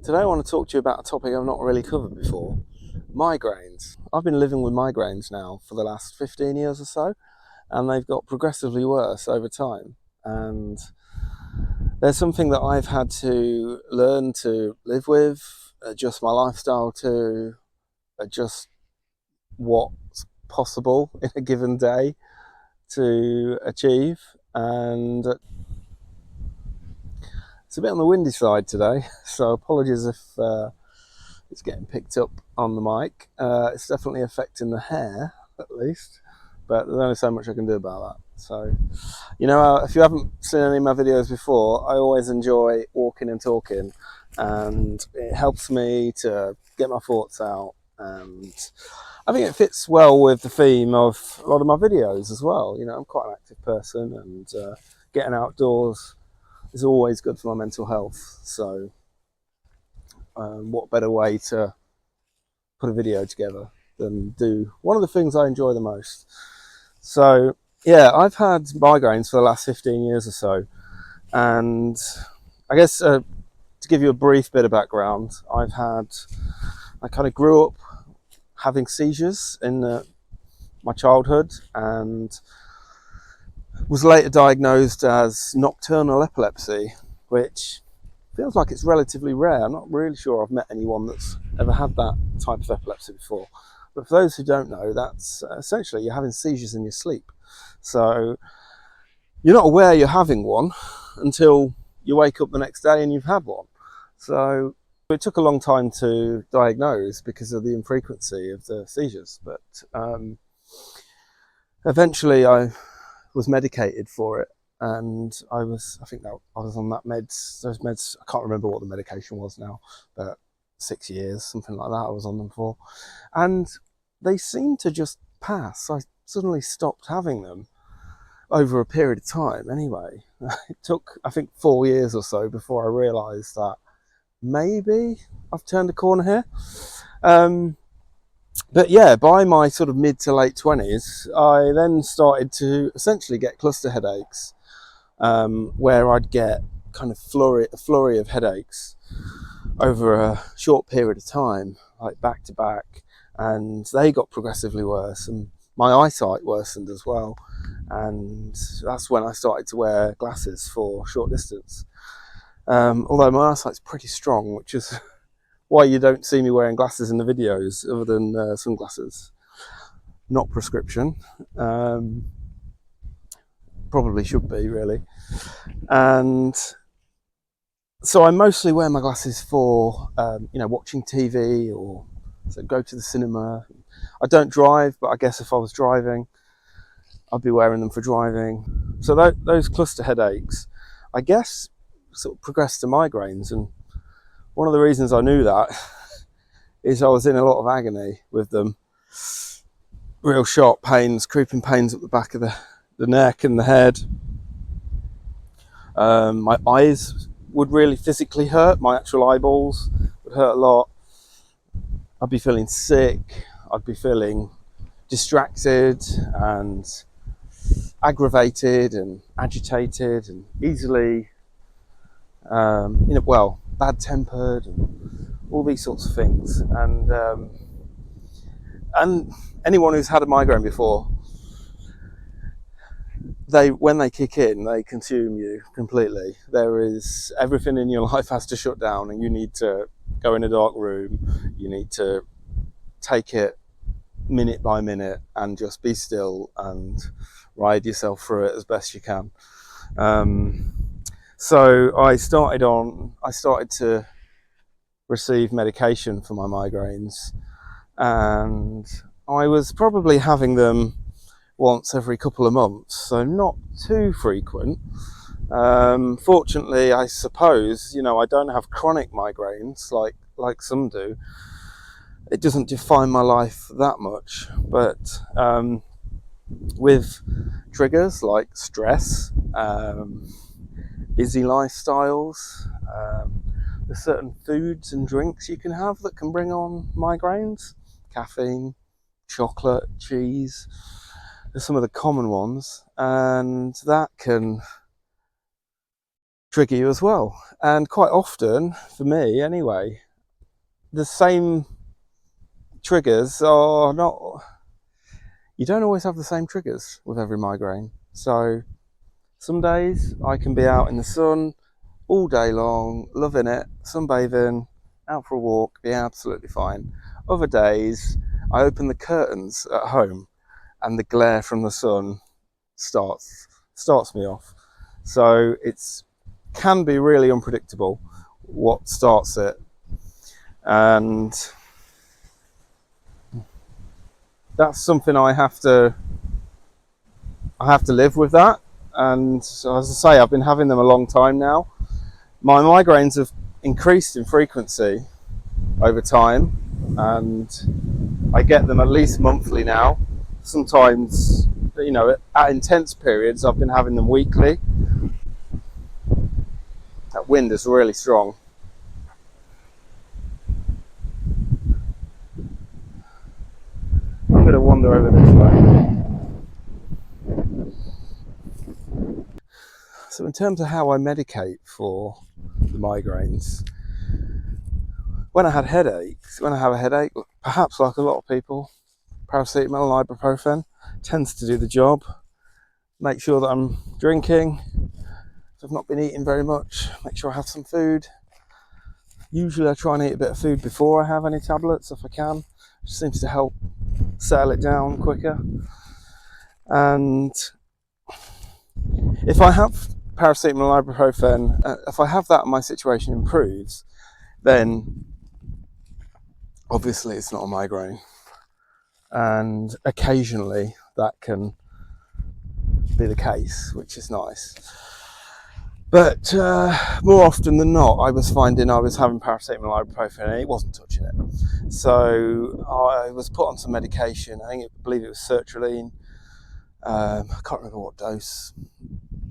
Today I want to talk to you about a topic I've not really covered before, migraines. I've been living with migraines now for the last 15 years or so, and they've got progressively worse over time. And there's something that I've had to learn to live with, adjust my lifestyle to, adjust what's possible in a given day to achieve. And it's a bit on the windy side today, so apologies if it's getting picked up on the mic. It's definitely affecting the hair, at least, but there's only so much I can do about that. So, if you haven't seen any of my videos before, I always enjoy walking and talking, and it helps me to get my thoughts out, and I think it fits well with the theme of a lot of my videos as well. I'm quite an active person, and getting outdoors is always good for my mental health. So what better way to put a video together than do one of the things I enjoy the most. So yeah, I've had migraines for the last 15 years or so, and I guess to give you a brief bit of background, I kind of grew up having seizures in my childhood, and was later diagnosed as nocturnal epilepsy, which feels like it's relatively rare. I'm not really sure I've met anyone that's ever had that type of epilepsy before. But for those who don't know, that's essentially you're having seizures in your sleep. So you're not aware you're having one until you wake up the next day and you've had one. So it took a long time to diagnose because of the infrequency of the seizures. But eventually I was medicated for it, and I think that I was on those meds. I can't remember what the medication was now, but 6 years, something like that, I was on them for, and they seemed to just pass. I suddenly stopped having them over a period of time. Anyway, it took, I think, 4 years or so before I realised that maybe I've turned a corner here. But yeah, by my sort of mid to late 20s, I then started to essentially get cluster headaches, where I'd get kind of a flurry of headaches over a short period of time, like back to back, and they got progressively worse, and my eyesight worsened as well. And that's when I started to wear glasses for short distance. Although my eyesight's pretty strong, which is why you don't see me wearing glasses in the videos, other than sunglasses, not prescription. Probably should be, really. And so I mostly wear my glasses for watching TV, or so go to the cinema. I don't drive, but I guess if I was driving, I'd be wearing them for driving. So those cluster headaches, I guess, sort of progressed to migraines. And one of the reasons I knew that is I was in a lot of agony with them. Real sharp pains, creeping pains up the back of the neck and the head. My eyes would really physically hurt. My actual eyeballs would hurt a lot. I'd be feeling sick. I'd be feeling distracted and aggravated and agitated and easily, bad-tempered and all these sorts of things. And anyone who's had a migraine before, when they kick in, they consume you completely. There is everything in your life has to shut down, and you need to go in a dark room. You need to take it minute by minute and just be still and ride yourself through it as best you can. So I started to receive medication for my migraines, and I was probably having them once every couple of months, so not too frequent. Fortunately, I suppose, I don't have chronic migraines like some do. It doesn't define my life that much, but with triggers like stress, busy lifestyles, there's certain foods and drinks you can have that can bring on migraines. Caffeine, chocolate, cheese, are some of the common ones, and that can trigger you as well. And quite often, for me anyway, the same triggers are not, you don't always have the same triggers with every migraine. So some days I can be out in the sun all day long, loving it, sunbathing, out for a walk, be absolutely fine. Other days I open the curtains at home and the glare from the sun starts me off. So it's can be really unpredictable what starts it, and that's something I have to live with that. And so, as I say, I've been having them a long time now. My migraines have increased in frequency over time, and I get them at least monthly now. Sometimes, at intense periods, I've been having them weekly. That wind is really strong. I'm going to wander over this way. So in terms of how I medicate for the migraines, when I have a headache, perhaps like a lot of people, paracetamol and ibuprofen tends to do the job. Make sure that I'm drinking. If I've not been eating very much, make sure I have some food. Usually I try and eat a bit of food before I have any tablets if I can. It just seems to help settle it down quicker. And if I have paracetamol and ibuprofen, if I have that and my situation improves, then obviously it's not a migraine. And occasionally that can be the case, which is nice. But more often than not, I was finding I was having paracetamol and ibuprofen and it wasn't touching it. So I was put on some medication. I believe it was sertraline. I can't remember what dose,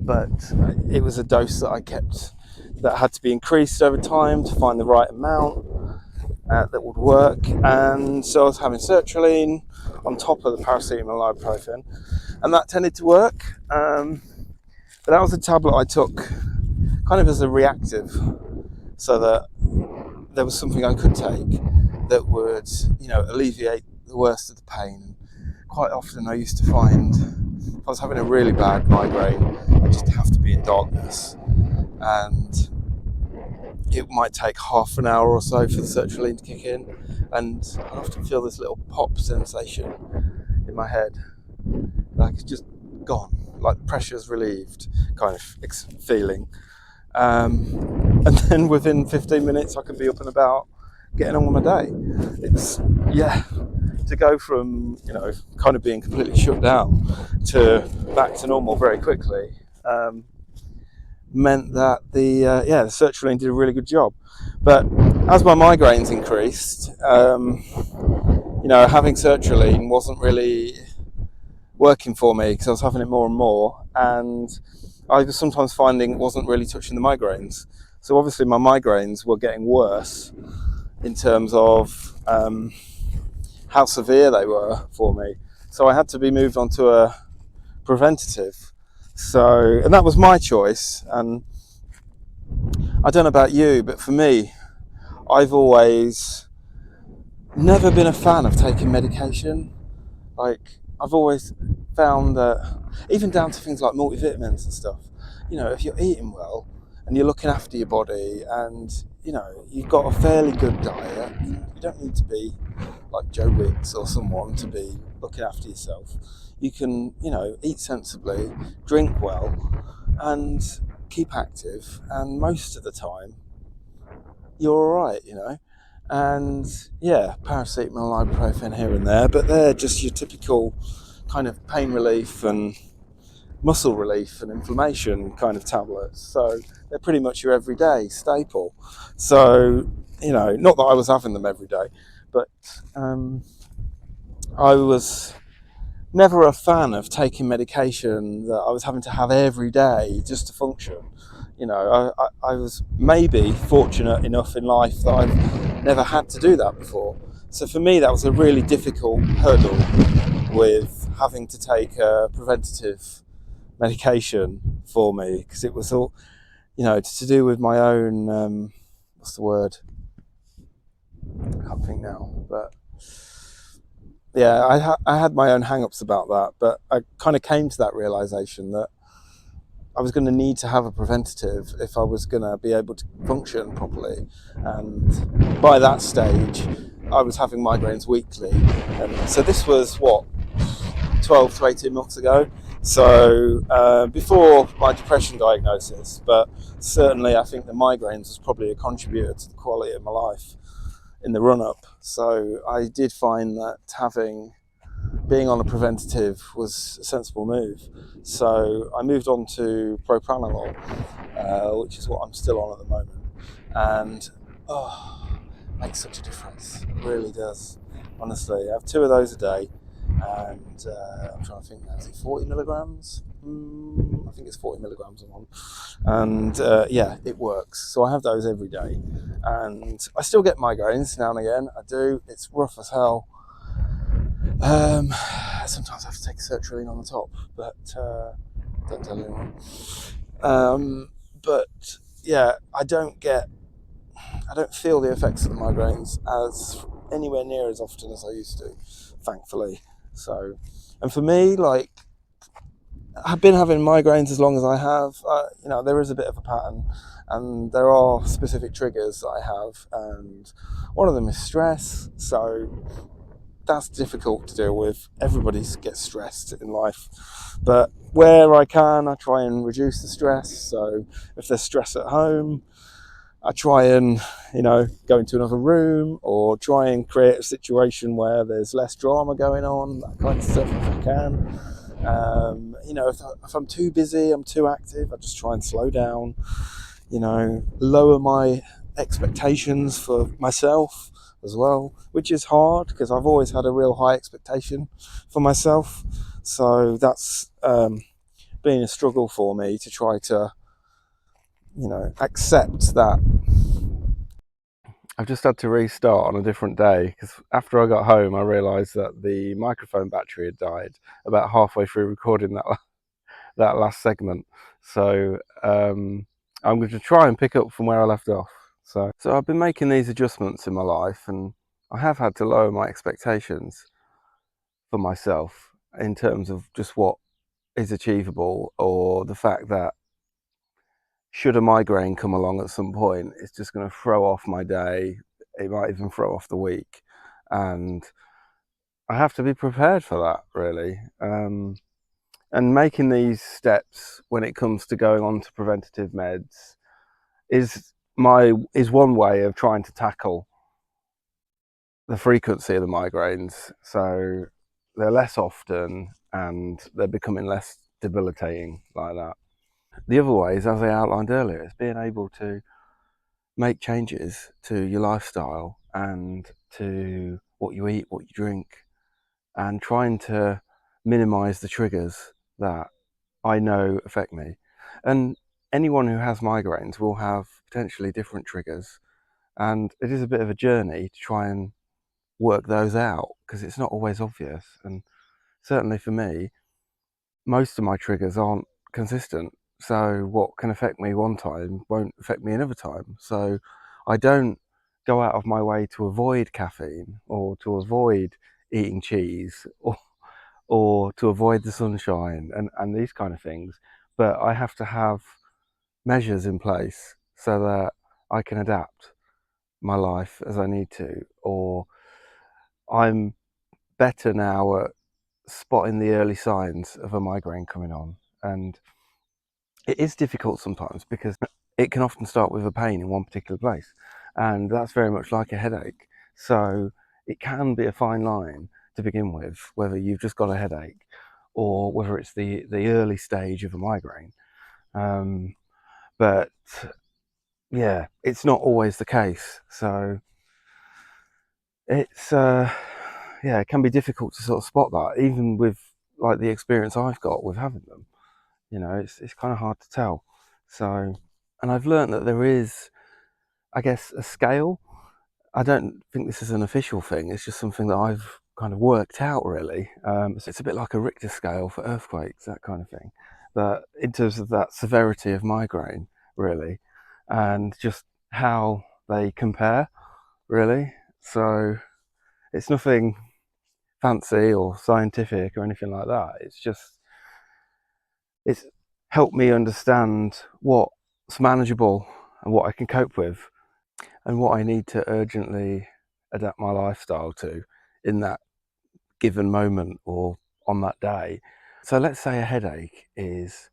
but it was a dose that I kept that had to be increased over time to find the right amount that would work. And so I was having sertraline on top of the paracetamol and ibuprofen, and that tended to work. But that was a tablet I took kind of as a reactive, so that there was something I could take that would, alleviate the worst of the pain. Quite often I used to find if I was having a really bad migraine, I just have to be in darkness, and it might take half an hour or so for the sertraline to kick in, and I often feel this little pop sensation in my head, like it's just gone, like the pressure's relieved kind of feeling. And then within 15 minutes I could be up and about getting on with my day. It's, to go from, kind of being completely shut down to back to normal very quickly, meant that the sertraline did a really good job. But as my migraines increased, having sertraline wasn't really working for me because I was having it more and more, and I was sometimes finding it wasn't really touching the migraines. So obviously my migraines were getting worse in terms of how severe they were for me. So I had to be moved onto a preventative. So, and that was my choice. And I don't know about you, but for me, I've always never been a fan of taking medication. Like, I've always found that, even down to things like multivitamins and stuff, if you're eating well and you're looking after your body and, you've got a fairly good diet, you don't need to be like Joe Wicks or someone to be looking after yourself. You can, eat sensibly, drink well, and keep active, and most of the time you're alright, And paracetamol and ibuprofen here and there, but they're just your typical kind of pain relief and muscle relief and inflammation kind of tablets. So they're pretty much your everyday staple. So, not that I was having them every day, but I was never a fan of taking medication that I was having to have every day just to function. I was maybe fortunate enough in life that I've never had to do that before. So for me, that was a really difficult hurdle with having to take a preventative medication for me, because it was all, it's to do with my own, what's the word? I can't think now, but yeah, I had my own hang-ups about that, but I kind of came to that realization that I was going to need to have a preventative if I was going to be able to function properly. And by that stage, I was having migraines weekly. And so this was what, 12 to 18 months ago. So before my depression diagnosis, but certainly I think the migraines was probably a contributor to the quality of my life in the run up. So I did find that being on a preventative was a sensible move. So I moved on to propranolol, which is what I'm still on at the moment. And it makes such a difference. It really does. Honestly, I have 2 of those a day. And I'm trying to think now, is it 40 milligrams? I think it's 40 milligrams I'm on. And yeah, it works. So I have those every day. And I still get migraines now and again. I do. It's rough as hell. Sometimes I have to take a sertraline on the top, but don't tell anyone. But yeah, I don't feel the effects of the migraines as anywhere near as often as I used to, thankfully. So, and for me, like, I've been having migraines as long as I have. There is a bit of a pattern, and there are specific triggers that I have, and one of them is stress. So that's difficult to deal with. Everybody gets stressed in life, but where I can, I try and reduce the stress. So if there's stress at home, I try and go into another room or try and create a situation where there's less drama going on, that kind of stuff if I can. If I'm too busy, I'm too active, I just try and slow down, lower my expectations for myself as well, which is hard because I've always had a real high expectation for myself. So that's been a struggle for me to try to, accept that. I've just had to restart on a different day because after I got home, I realised that the microphone battery had died about halfway through recording that last segment. So I'm going to try and pick up from where I left off. So I've been making these adjustments in my life, and I have had to lower my expectations for myself in terms of just what is achievable, or the fact that should a migraine come along at some point, it's just going to throw off my day. It might even throw off the week, and I have to be prepared for that, really. And making these steps when it comes to going on to preventative meds is one way of trying to tackle the frequency of the migraines. So they're less often and they're becoming less debilitating like that. The other way is, as I outlined earlier, is being able to make changes to your lifestyle and to what you eat, what you drink, and trying to minimize the triggers that I know affect me. And anyone who has migraines will have potentially different triggers, and it is a bit of a journey to try and work those out because it's not always obvious. And certainly for me, most of my triggers aren't consistent. So what can affect me one time won't affect me another time. So I don't go out of my way to avoid caffeine or to avoid eating cheese or to avoid the sunshine and these kind of things. But I have to have measures in place so that I can adapt my life as I need to, or I'm better now at spotting the early signs of a migraine coming on. And it is difficult sometimes because it can often start with a pain in one particular place, and that's very much like a headache. So it can be a fine line to begin with, whether you've just got a headache or whether it's the early stage of a migraine. But yeah, it's not always the case. So it's yeah, it can be difficult to sort of spot that, even with like the experience I've got with having them. It's kind of hard to tell. So, and I've learned that there is, I guess, a scale. I don't think this is an official thing. It's just something that I've kind of worked out, really. So it's a bit like a Richter scale for earthquakes, that kind of thing. That in terms of that severity of migraine, really, and just how they compare, really. So it's nothing fancy or scientific or anything like that. It's helped me understand what's manageable and what I can cope with and what I need to urgently adapt my lifestyle to in that given moment or on that day. So let's say a headache is,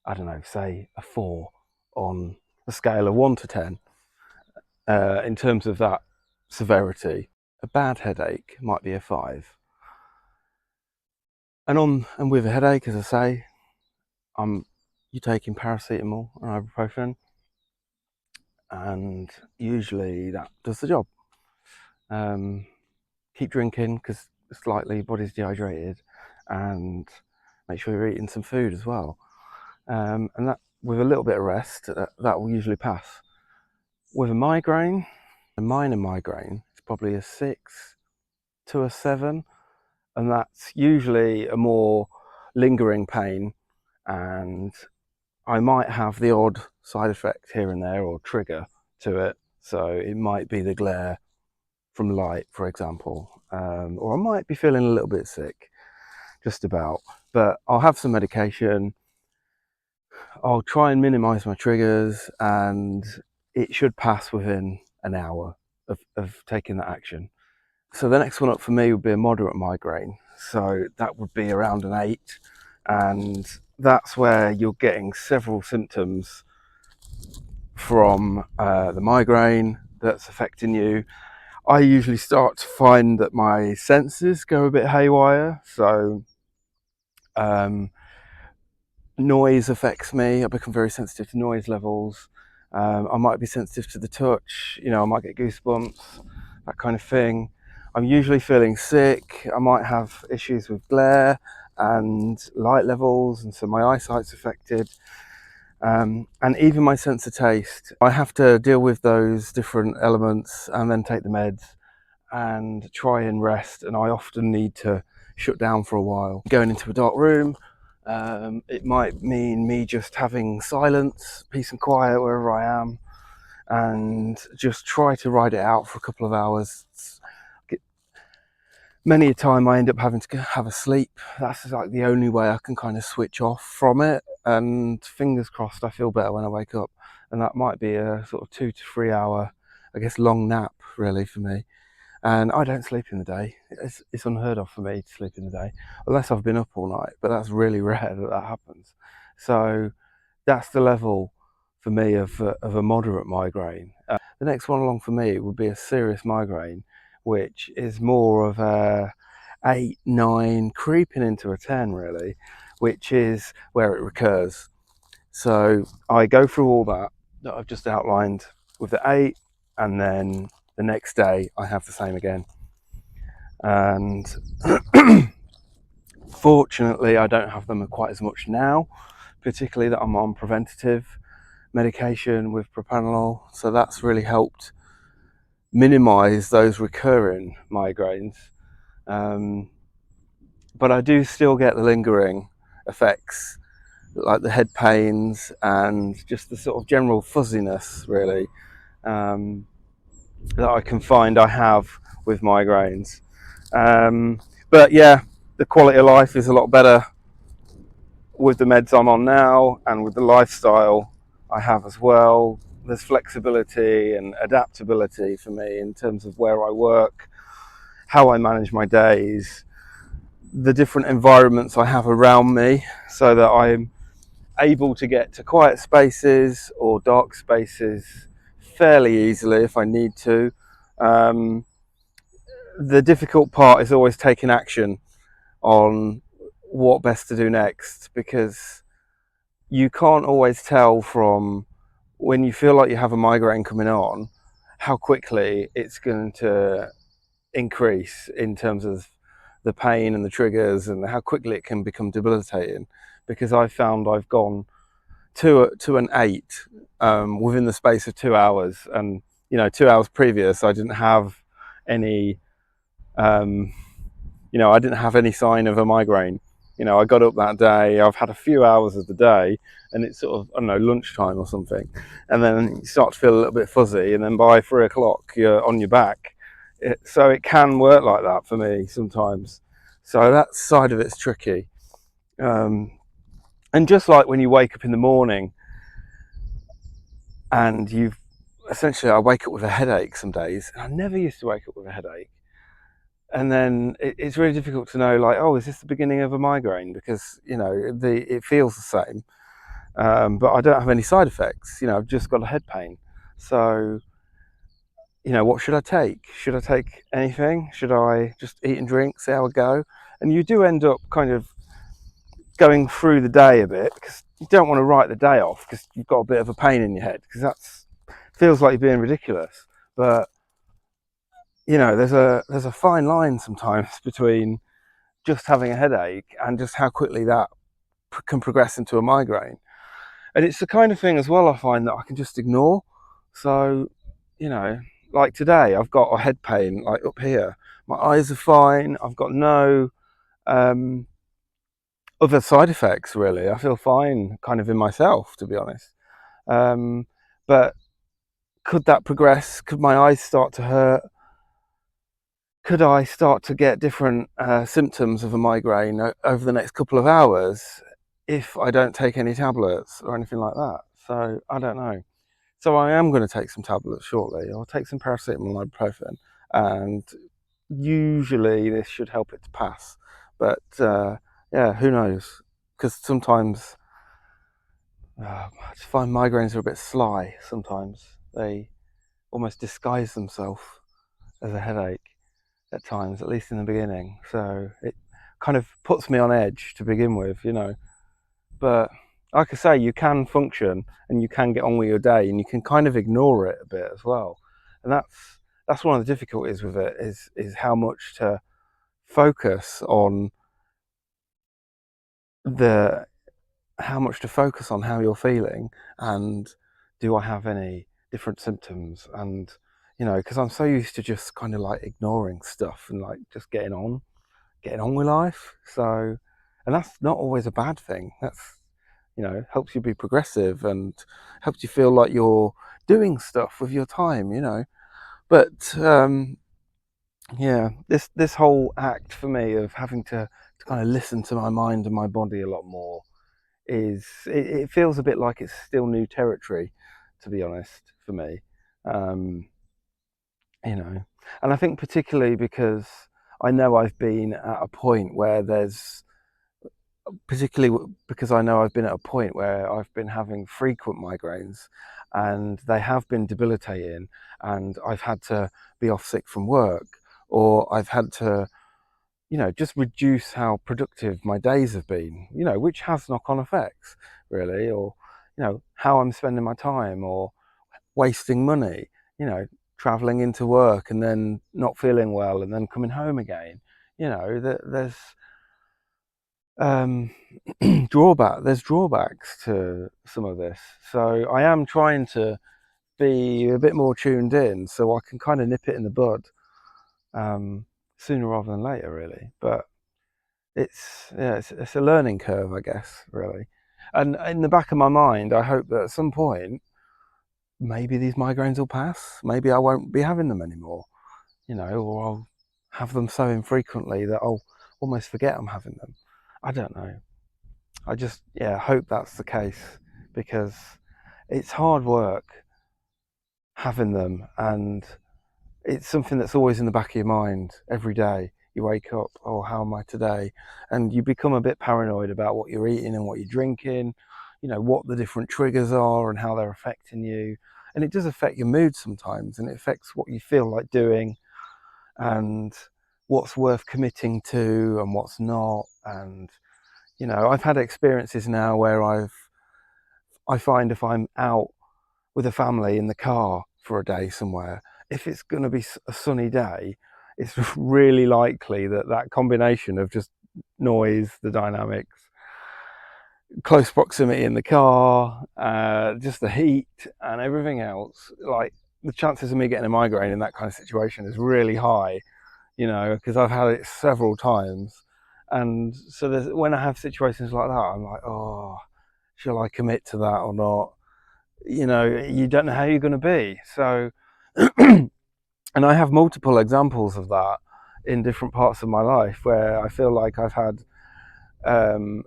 I don't know, say a 4 on a scale of 1 to 10 in terms of that severity. A bad headache might be a 5. And with a headache, as I say, you're taking paracetamol or ibuprofen, and usually that does the job. Keep drinking because slightly body's dehydrated, and make sure you're eating some food as well. And that, with a little bit of rest, that will usually pass. With a migraine, a minor migraine, it's probably a 6 to a 7, and that's usually a more lingering pain, and I might have the odd side effect here and there or trigger to it. So it might be the glare from light, for example, or I might be feeling a little bit sick, just about. But I'll have some medication. I'll try and minimize my triggers, and it should pass within an hour of taking that action. So the next one up for me would be a moderate migraine. So that would be around an 8, and that's where you're getting several symptoms from the migraine that's affecting you. I usually start to find that my senses go a bit haywire. So noise affects me. I become very sensitive to noise levels. I might be sensitive to the touch. I might get goosebumps, that kind of thing. I'm usually feeling sick. I might have issues with glare and light levels, and so my eyesight's affected. And even my sense of taste. I have to deal with those different elements and then take the meds and try and rest, and I often need to shut down for a while. Going into a dark room, it might mean me just having silence, peace and quiet wherever I am, and just try to ride it out for a couple of hours. Many a time I end up having to have a sleep. That's like the only way I can kind of switch off from it, and fingers crossed I feel better when I wake up. And that might be a sort of 2 to 3 hour, I guess, long nap really for me. And I don't sleep in the day. It's unheard of for me to sleep in the day, unless I've been up all night, but that's really rare that happens. So that's the level for me of a moderate migraine. The next one along for me would be a serious migraine, which is more of a 8, 9, creeping into a 10 really, which is where it recurs. So I go through all that I've just outlined with the 8, and then the next day I have the same again. And fortunately I don't have them quite as much now, particularly that I'm on preventative medication with propranolol, so that's really helped minimize those recurring migraines. But I do still get the lingering effects, like the head pains and just the sort of general fuzziness really, that I can find I have with migraines. But yeah, the quality of life is a lot better with the meds I'm on now and with the lifestyle I have as well. There's flexibility and adaptability for me in terms of where I work, how I manage my days, the different environments I have around me, so that I'm able to get to quiet spaces or dark spaces fairly easily if I need to. The difficult part is always taking action on what best to do next, because you can't always tell from when you feel like you have a migraine coming on how quickly it's going to increase in terms of the pain and the triggers, and how quickly it can become debilitating. Because I found I've gone to an 8 within the space of 2 hours, and 2 hours previous I didn't have any I didn't have any sign of a migraine. I got up that day, I've had a few hours of the day, and it's sort of, I don't know, lunchtime or something, and then you start to feel a little bit fuzzy, and then by 3 o'clock you're on your back. So it can work like that for me sometimes. So that side of it's tricky. Um, and just like when you wake up in the morning and you've essentially, I wake up with a headache some days, and I never used to wake up with a headache. And then it's really difficult to know, like, oh, is this the beginning of a migraine? Because, you know, it feels the same, but I don't have any side effects. You know, I've just got a head pain. So, you know, what should I take? Should I take anything? Should I just eat and drink, see how I go? And you do end up kind of going through the day a bit, because you don't want to write the day off because you've got a bit of a pain in your head, because that's feels like you're being ridiculous. But you know, there's a fine line sometimes between just having a headache and just how quickly that can progress into a migraine. And it's the kind of thing as well, I find, that I can just ignore. So, you know, like today I've got a head pain like up here, my eyes are fine, I've got no um other side effects really. I feel fine kind of in myself, to be honest. But could that progress? Could my eyes start to hurt? Could I start to get different symptoms of a migraine over the next couple of hours if I don't take any tablets or anything like that? So I don't know. So I am going to take some tablets shortly. I'll take some paracetamol and ibuprofen, and usually this should help it to pass. But yeah, who knows? Because sometimes I just find migraines are a bit sly. Sometimes they almost disguise themselves as a headache at times, at least in the beginning. So it kind of puts me on edge to begin with, you know. But like I say, you can function and you can get on with your day, and you can kind of ignore it a bit as well. And that's one of the difficulties with it, is how much to focus on the how much to focus on how you're feeling, and do I have any different symptoms, and you know, because I'm so used to just kind of like ignoring stuff and like just getting on with life. So, and that's not always a bad thing. That's, you know, helps you be progressive and helps you feel like you're doing stuff with your time, you know. But yeah, this whole act for me of having to kind of listen to my mind and my body a lot more it feels a bit like it's still new territory, to be honest, for me. Um, you know, and I think particularly because I know I've been at a point where there's particularly because I know I've been at a point where I've been having frequent migraines, and they have been debilitating, and I've had to be off sick from work, or I've had to, you know, just reduce how productive my days have been, you know, which has knock-on effects really, or, you know, how I'm spending my time, or wasting money, you know, traveling into work and then not feeling well and then coming home again. You know, there's um, there's drawbacks to some of this. So I am trying to be a bit more tuned in so I can kind of nip it in the bud um, sooner rather than later, really. But it's a learning curve, I guess, really. And in the back of my mind, I hope that at some point, maybe these migraines will pass. Maybe I won't be having them anymore, you know, or I'll have them so infrequently that I'll almost forget I'm having them. I don't know. I just, yeah, hope that's the case, because it's hard work having them, and it's something that's always in the back of your mind every day. You wake up, oh, how am I today? And you become a bit paranoid about what you're eating and what you're drinking, you know, what the different triggers are and how they're affecting you. And it does affect your mood sometimes, and it affects what you feel like doing, and what's worth committing to and what's not. And, you know, I've had experiences now where I find if I'm out with a family in the car for a day somewhere, if it's going to be a sunny day, it's really likely that that combination of just noise, the dynamics, close proximity in the car, just the heat and everything else, like the chances of me getting a migraine in that kind of situation is really high, you know, because I've had it several times. And so when I have situations like that, I'm like, oh, shall I commit to that or not? You know, you don't know how you're going to be. So, and I have multiple examples of that in different parts of my life where I feel like I've had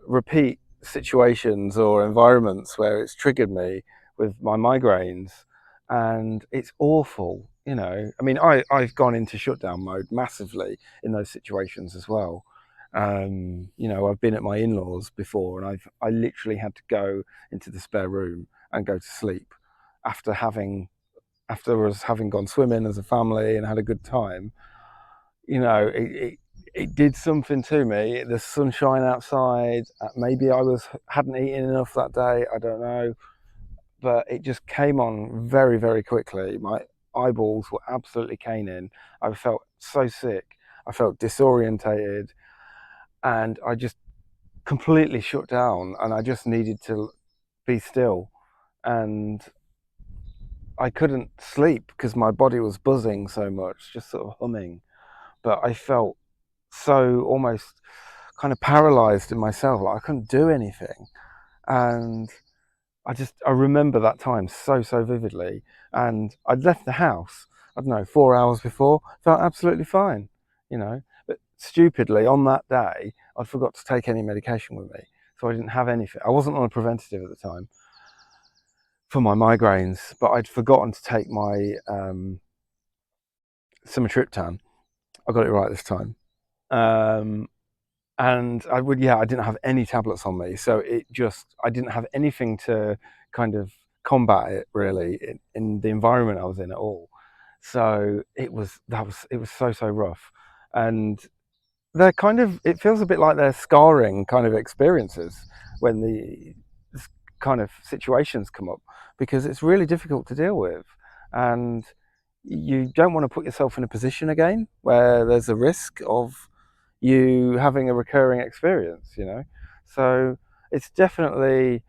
repeat situations or environments where it's triggered me with my migraines, and it's awful. You know, I mean, I've gone into shutdown mode massively in those situations as well. You know, I've been at my in-laws before, and I literally had to go into the spare room and go to sleep after having gone swimming as a family and had a good time. You know, it did something to me. The sunshine outside, maybe I hadn't eaten enough that day, I don't know, but it just came on very, very quickly. My eyeballs were absolutely caning. I felt so sick. I felt disorientated, and I just completely shut down, and I just needed to be still. And I couldn't sleep because my body was buzzing so much, just sort of humming. But I felt so almost kind of paralyzed in myself, like I couldn't do anything. And I remember that time so vividly. And I'd left the house, I don't know, 4 hours before, felt absolutely fine, you know. But stupidly on that day, I forgot to take any medication with me, so I didn't have anything. I wasn't on a preventative at the time for my migraines, but I'd forgotten to take my sumatriptan. I got it right this time. um, and I didn't have any tablets on me, so I didn't have anything to kind of combat it really in the environment I was in at all. So it was so rough. And it feels a bit like they're scarring kind of experiences when the kind of situations come up, because it's really difficult to deal with, and you don't want to put yourself in a position again where there's a risk of you having a recurring experience, you know. So it's definitely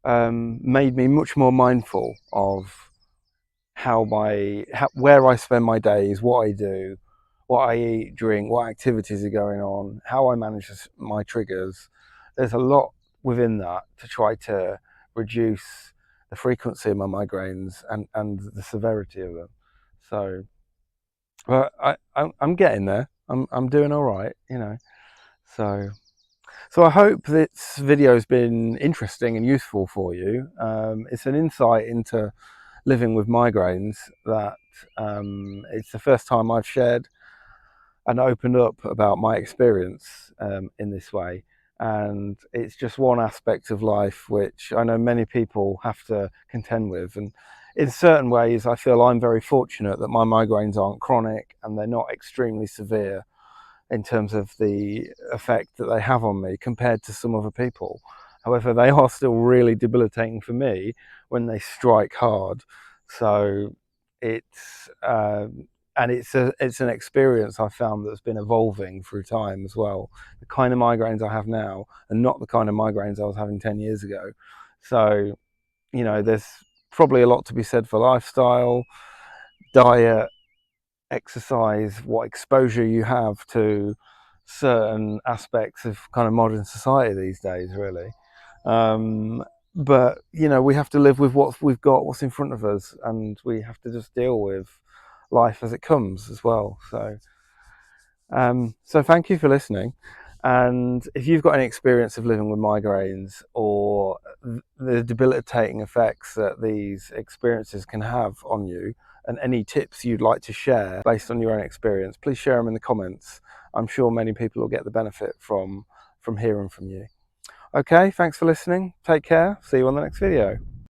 made me much more mindful of where I spend my days, what I do, what I eat, drink, what activities are going on, how I manage my triggers. There's a lot within that to try to reduce the frequency of my migraines and the severity of them. So, but I'm getting there. I'm doing all right, you know. So I hope this video has been interesting and useful for you. It's an insight into living with migraines that it's the first time I've shared and opened up about my experience in this way. And it's just one aspect of life which I know many people have to contend with. And in certain ways, I feel I'm very fortunate that my migraines aren't chronic and they're not extremely severe in terms of the effect that they have on me compared to some other people. However, they are still really debilitating for me when they strike hard. So it's and it's an experience I found that's been evolving through time as well. The kind of migraines I have now are not the kind of migraines I was having 10 years ago. So, you know, there's probably a lot to be said for lifestyle, diet, exercise, what exposure you have to certain aspects of kind of modern society these days, really. But you know, we have to live with what we've got, what's in front of us, and we have to just deal with life as it comes as well. So thank you for listening. And if you've got any experience of living with migraines or the debilitating effects that these experiences can have on you, and any tips you'd like to share based on your own experience, please share them in the comments. I'm sure many people will get the benefit from hearing from you. Okay, thanks for listening. Take care. See you on the next video.